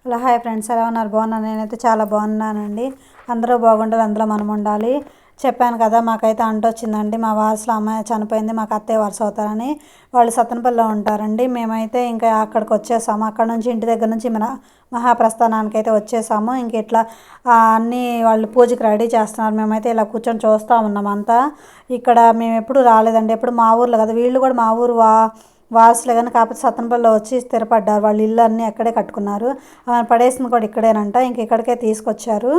Hello hi friends, ఎలా ఉన్నారు? బాగున్నాను. నేనైతే చాలా బాగున్నానండి. అందరూ బాగుండాలి, అందులో మనం ఉండాలి. చెప్పాను కదా, మాకైతే అంట వచ్చిందండి. మా వారసులో అమ్మాయి చనిపోయింది, మాకు అత్తయ్య వరుస అవుతారని. వాళ్ళు సత్తెనపల్లిలో ఉంటారండి. మేమైతే ఇంకా అక్కడికి వచ్చేసాము. అక్కడ నుంచి ఇంటి దగ్గర నుంచి మహాప్రస్థానానికి అయితే వచ్చేసాము. ఇంక ఇట్లా అన్నీ వాళ్ళు పూజకి రెడీ చేస్తున్నారు. మేమైతే ఇలా కూర్చొని చూస్తూ ఉన్నాం అంతా. ఇక్కడ మేము ఎప్పుడు రాలేదండి, ఎప్పుడు మా ఊర్లో కదా. వీళ్ళు కూడా మా ఊరు వాసులే కానీ కాకపోతే సత్తెనపల్లిలో వచ్చి స్థిరపడ్డారు. వాళ్ళు ఇల్లు అన్నీ అక్కడే కట్టుకున్నారు. ఆమె పడేసింది కూడా ఇక్కడేనంట. ఇంక ఇక్కడికే తీసుకొచ్చారు.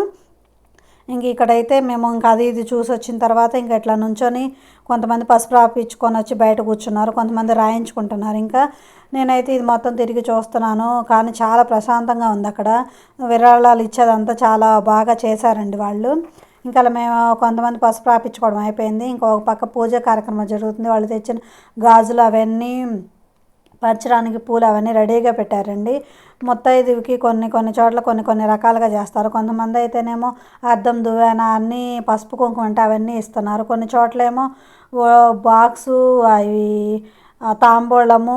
ఇంక ఇక్కడైతే మేము ఇంకా అది ఇది చూసి వచ్చిన తర్వాత ఇంకా ఇట్లా నుంచొని కొంతమంది పసుపు రాపించుకొని వచ్చి బయట కూర్చున్నారు, కొంతమంది రాయించుకుంటున్నారు. ఇంకా నేనైతే ఇది మొత్తం తిరిగి చూస్తున్నాను, కానీ చాలా ప్రశాంతంగా ఉంది. అక్కడ విరాళాలు ఇచ్చేదంతా చాలా బాగా చేశారండి వాళ్ళు. ఇంకా అలా మేము కొంతమంది పసుపు రాపించుకోవడం అయిపోయింది. ఇంకొక పక్క పూజ కార్యక్రమం జరుగుతుంది. వాళ్ళు తెచ్చిన గాజులు అవన్నీ పరచడానికి పూలు అవన్నీ రెడీగా పెట్టారండి. ముత్తైదువుకి కొన్ని కొన్ని చోట్ల కొన్ని కొన్ని రకాలుగా చేస్తారు. కొంతమంది అయితేనేమో అద్దం దువ్వెన అన్నీ పసుపు కుంకుమ అంటే అవన్నీ ఇస్తున్నారు. కొన్ని చోట్లేమో బాక్సు అవి తాంబూలము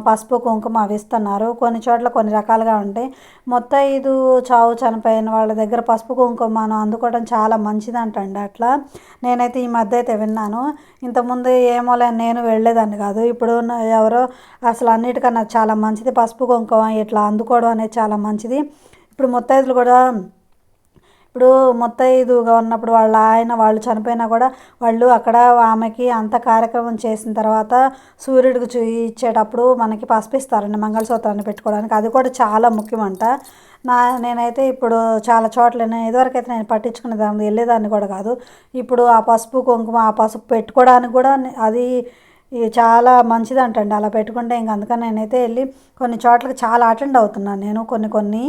పసుపు కుంకుమ అవి ఇస్తున్నారు. కొన్ని చోట్ల కొన్ని రకాలుగా ఉంటాయి. ముత్తైదు చావు చనిపోయిన వాళ్ళ దగ్గర పసుపు కుంకుమను అందుకోవడం చాలా మంచిదంటండి. అట్లా నేనైతే ఈ మధ్య అయితే విన్నాను. ఇంతకుముందు ఏమోలే, నేను వెళ్ళేదాన్ని కాదు. ఇప్పుడు ఎవరో అసలు అన్నిటికన్నా చాలా మంచిది పసుపు కుంకుమ ఇట్లా అందుకోవడం అనేది చాలా మంచిది. ఇప్పుడు ముత్తైదులు కూడా ఇప్పుడు ముత్తైదుగా ఉన్నప్పుడు వాళ్ళు చనిపోయినా కూడా వాళ్ళు అక్కడ ఆమెకి అంత కార్యక్రమం చేసిన తర్వాత సూర్యుడికి ఇచ్చేటప్పుడు మనకి పసుపిస్తారండి మంగళసూత్రాన్ని పెట్టుకోవడానికి. అది కూడా చాలా ముఖ్యమంట. నేనైతే ఇప్పుడు చాలా చోట్ల ఇదివరకైతే నేను పట్టించుకునేదాన్ని, వెళ్ళేదాన్ని కూడా కాదు. ఇప్పుడు ఆ పసుపు కుంకుమ ఆ పసుపు పెట్టుకోవడానికి కూడా అది చాలా మంచిదంటండి. అలా పెట్టుకుంటే ఇంక అందుకని నేనైతే వెళ్ళి కొన్ని చోట్లకి చాలా అటెండ్ అవుతున్నాను నేను కొన్ని.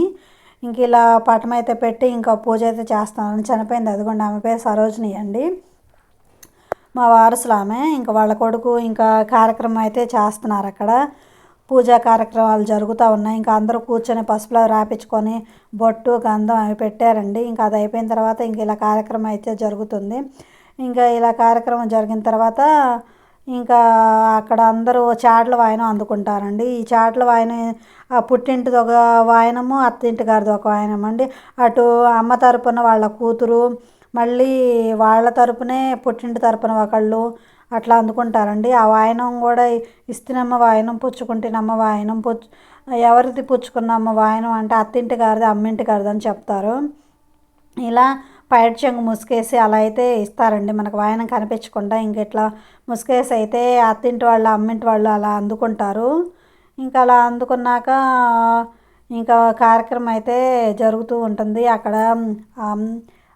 ఇంక ఇలా పటం అయితే పెట్టి ఇంకా పూజ అయితే చేస్తానని చనిపోయింది. అదిగోండి, ఆమె పేరు సరోజిని అండి, మా వారసులు ఆమె. ఇంకా వాళ్ళ కొడుకు ఇంకా కార్యక్రమం అయితే చేస్తున్నారు. అక్కడ పూజా కార్యక్రమాలు జరుగుతూ ఉన్నాయి. ఇంకా అందరూ కూర్చొని పసుపులో రాపించుకొని బొట్టు గంధం అవి పెట్టారండి. ఇంకా అది అయిపోయిన తర్వాత ఇంక ఇలా కార్యక్రమం అయితే జరుగుతుంది. ఇంకా ఇలా కార్యక్రమం జరిగిన తర్వాత ఇంకా అక్కడ అందరూ చాట్ల వాయనం అందుకుంటారండి. ఈ చాట్ల వాయనం ఆ పుట్టింటిది ఒక వాయనము, అత్తింటి గారిది ఒక వాయనం అండి. అటు అమ్మ తరపున వాళ్ళ కూతురు, మళ్ళీ వాళ్ళ తరపునే పుట్టింటి తరపున ఒకళ్ళు అట్లా అందుకుంటారండి. ఆ వాయనం కూడా ఇస్తినమ్మ వాయనం, పుచ్చుకుంటినమ్మ వాయనం. ఎవరిది పుచ్చుకున్నమ్మ వాయనం అంటే అత్తింటి గారిది, అమ్మింటి గారిది అని చెప్తారు. ఇలా పైట చెంగు ముసుకేసి అలా అయితే ఇస్తారండి మనకు వాయనం కనిపించకుండా. ఇంక ఇట్లా ముసుకేసి అయితే అత్తింటి వాళ్ళు అమ్మింటి వాళ్ళు అలా అందుకుంటారు. ఇంకా అలా అందుకున్నాక ఇంకా కార్యక్రమం అయితే జరుగుతూ ఉంటుంది. అక్కడ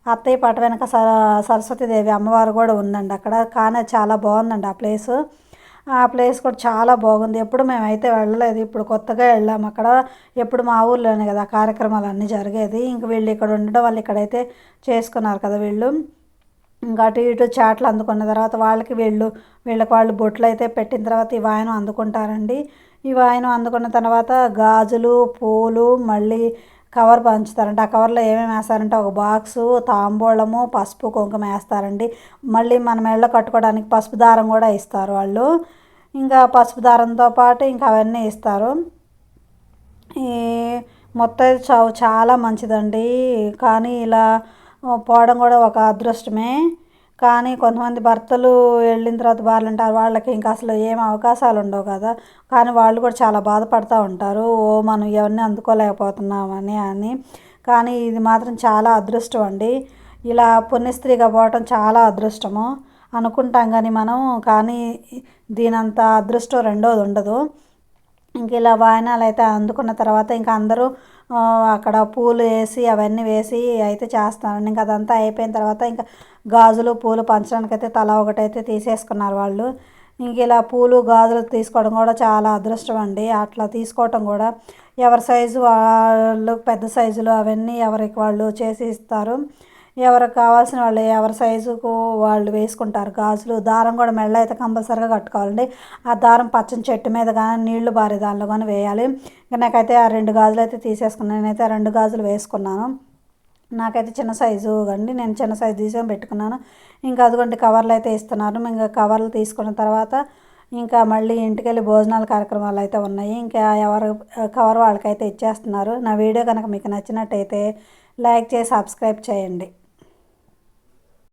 అత్తయ్య పట వెనక సరస్వతీదేవి అమ్మవారు కూడా ఉందండి అక్కడ. కానీ చాలా బాగుందండి ఆ ప్లేస్ కూడా చాలా బాగుంది. ఎప్పుడు మేమైతే వెళ్ళలేదు, ఇప్పుడు కొత్తగా వెళ్ళాము. అక్కడ ఎప్పుడు మా ఊర్లోనే కదా కార్యక్రమాలు అన్నీ జరిగేది. ఇంక వీళ్ళు ఇక్కడ ఉండడం వాళ్ళు ఇక్కడైతే చేసుకున్నారు కదా వీళ్ళు. ఇంకా అటు ఇటు చాట్లు అందుకున్న తర్వాత వీళ్ళకి వాళ్ళు బొట్లు అయితే పెట్టిన తర్వాత ఈ వాయనం అందుకుంటారండి. ఈ వాయనం అందుకున్న తర్వాత గాజులు పూలు మళ్ళీ కవర్ పంచుతారండి. ఆ కవర్లో ఏమేమి వేస్తారంటే ఒక బాక్సు తాంబూలము పసుపు కుంకుమ వేస్తారండి. మళ్ళీ మన మెడలో కట్టుకోవడానికి పసుపు దారం కూడా ఇస్తారు వాళ్ళు. ఇంకా పసుపు దారంతో పాటు ఇంకా అవన్నీ ఇస్తారు. ఈ ముత్తైదు చావు చాలా మంచిదండి. కానీ ఇలా పోవడం కూడా ఒక అదృష్టమే. కానీ కొంతమంది భర్తలు వెళ్ళిన తర్వాత భార్యలు ఉంటారు, వాళ్ళకి ఇంకా అసలు ఏం అవకాశాలు ఉండవు కదా. కానీ వాళ్ళు కూడా చాలా బాధపడుతూ ఉంటారు, మనం ఇవన్నీ అందుకోలేకపోతున్నామని. కానీ ఇది మాత్రం చాలా అదృష్టం అండి. ఇలా పుణ్యస్త్రీగా పోవటం చాలా అదృష్టము అనుకుంటాం కానీ మనం, కానీ దీనంత అదృష్టం రెండోది ఉండదు. ఇంక ఇలా వాయనాలు అయితే అందుకున్న తర్వాత ఇంకా అందరూ అక్కడ పూలు వేసి అవన్నీ వేసి అయితే చేస్తారండి. ఇంకా అదంతా అయిపోయిన తర్వాత ఇంకా గాజులు పూలు పంచడానికి అయితే తలా ఒకటైతే తీసేసుకున్నారు వాళ్ళు. ఇంక ఇలా పూలు గాజులు తీసుకోవడం కూడా చాలా అదృష్టం అండి. అట్లా తీసుకోవటం కూడా ఎవరి సైజు వాళ్ళు పెద్ద సైజులు అవన్నీ ఎవరికి వాళ్ళు చేసి ఇస్తారు. ఎవరికి కావాల్సిన వాళ్ళు ఎవరి సైజుకు వాళ్ళు వేసుకుంటారు గాజులు. దారం కూడా మెడలో అయితే కంపల్సరీగా కట్టుకోవాలండి. ఆ దారం పచ్చని చెట్టు మీద కానీ నీళ్లు బారే దానిలో కానీ వేయాలి. ఇంకా నాకైతే ఆ 2 గాజులు అయితే తీసేసుకున్నాను. నేనైతే 2 గాజులు వేసుకున్నాను. నాకైతే చిన్న సైజు అండి, నేను చిన్న సైజు తీసుకొని పెట్టుకున్నాను. ఇంకా అదిగోండి కవర్లు అయితే ఇస్తున్నారు. ఇంకా కవర్లు తీసుకున్న తర్వాత ఇంకా మళ్ళీ ఇంటికెళ్ళి భోజనాల కార్యక్రమాలు అయితే ఉన్నాయి. ఇంకా ఎవరు కవర్ వాళ్ళకైతే ఇచ్చేస్తున్నారు. నా వీడియో కనుక మీకు నచ్చినట్టయితే లైక్ చేసి సబ్స్క్రైబ్ చేయండి.